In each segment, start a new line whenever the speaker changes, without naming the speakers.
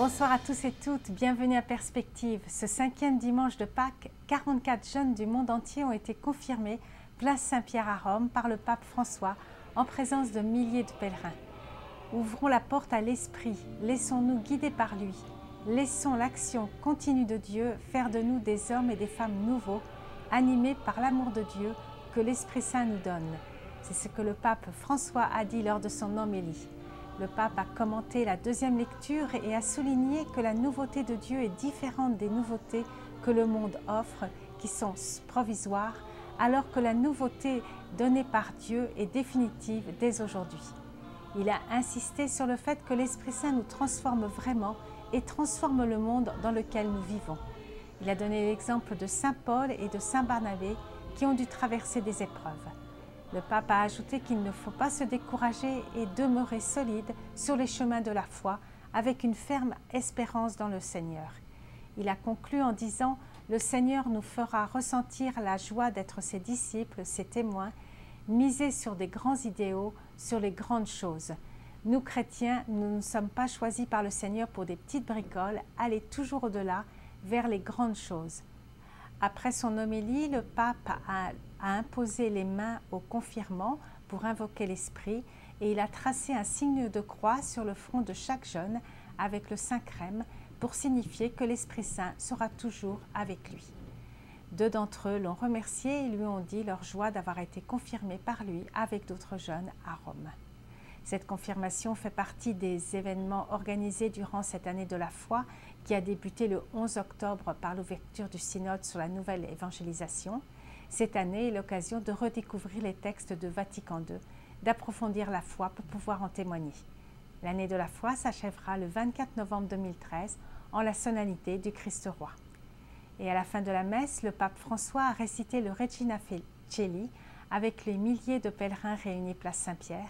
Bonsoir à tous et toutes, bienvenue à Perspective. Ce 5e dimanche de Pâques, 44 jeunes du monde entier ont été confirmés place Saint-Pierre à Rome par le pape François en présence de milliers de pèlerins. Ouvrons la porte à l'Esprit, laissons-nous guider par lui. Laissons l'action continue de Dieu faire de nous des hommes et des femmes nouveaux, animés par l'amour de Dieu que l'Esprit Saint nous donne. C'est ce que le pape François a dit lors de son homélie. Le pape a commenté la deuxième lecture et a souligné que la nouveauté de Dieu est différente des nouveautés que le monde offre, qui sont provisoires, alors que la nouveauté donnée par Dieu est définitive dès aujourd'hui. Il a insisté sur le fait que l'Esprit Saint nous transforme vraiment et transforme le monde dans lequel nous vivons. Il a donné l'exemple de Saint Paul et de Saint Barnabé qui ont dû traverser des épreuves. Le pape a ajouté qu'il ne faut pas se décourager et demeurer solide sur les chemins de la foi avec une ferme espérance dans le Seigneur. Il a conclu en disant « Le Seigneur nous fera ressentir la joie d'être ses disciples, ses témoins, miser sur des grands idéaux, sur les grandes choses. Nous, chrétiens, nous ne sommes pas choisis par le Seigneur pour des petites bricoles, allez toujours au-delà, vers les grandes choses. » Après son homélie, le pape a imposé les mains aux confirmants pour invoquer l'Esprit et il a tracé un signe de croix sur le front de chaque jeune avec le Saint Crème pour signifier que l'Esprit Saint sera toujours avec lui. Deux d'entre eux l'ont remercié et lui ont dit leur joie d'avoir été confirmés par lui avec d'autres jeunes à Rome. Cette confirmation fait partie des événements organisés durant cette année de la foi qui a débuté le 11 octobre par l'ouverture du synode sur la nouvelle évangélisation. Cette année est l'occasion de redécouvrir les textes de Vatican II, d'approfondir la foi pour pouvoir en témoigner. L'année de la foi s'achèvera le 24 novembre 2013 en la solennité du Christ roi. Et à la fin de la messe, le pape François a récité le Regina Caeli avec les milliers de pèlerins réunis place Saint-Pierre.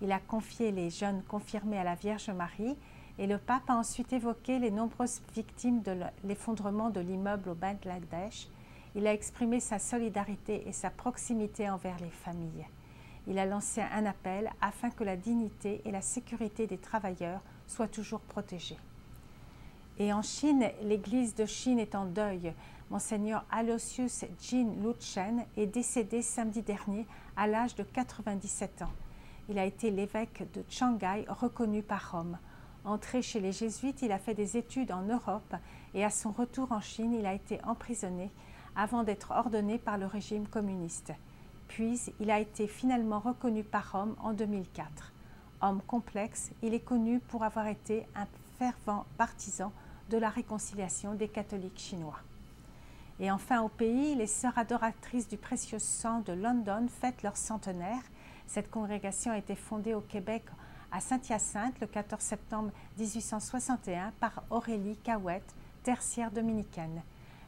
Il a confié les jeunes confirmés à la Vierge Marie et le pape a ensuite évoqué les nombreuses victimes de l'effondrement de l'immeuble au Bangladesh. Il a exprimé sa solidarité et sa proximité envers les familles. Il a lancé un appel afin que la dignité et la sécurité des travailleurs soient toujours protégées. Et en Chine, l'église de Chine est en deuil. Monseigneur Aloysius Jin Luchen est décédé samedi dernier à l'âge de 97 ans. Il a été l'évêque de Shanghai reconnu par Rome. Entré chez les jésuites, il a fait des études en Europe et à son retour en Chine, il a été emprisonné avant d'être ordonné par le régime communiste. Puis, il a été finalement reconnu par Rome en 2004. Homme complexe, il est connu pour avoir été un fervent partisan de la réconciliation des catholiques chinois. Et enfin au pays, les sœurs adoratrices du précieux sang de London fêtent leur centenaire. Cette congrégation a été fondée au Québec à Saint-Hyacinthe le 14 septembre 1861 par Aurélie Cahouette, tertiaire dominicaine.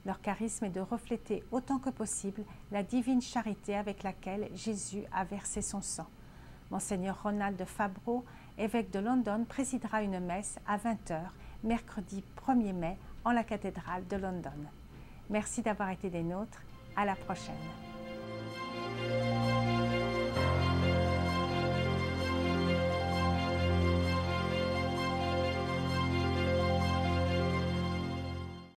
Leur charisme est de refléter autant que possible la divine charité avec laquelle Jésus a versé son sang. Monseigneur Ronald Fabreau, évêque de London, présidera une messe à 20 h mercredi 1er mai en la cathédrale de London. Merci d'avoir été des nôtres. À la prochaine.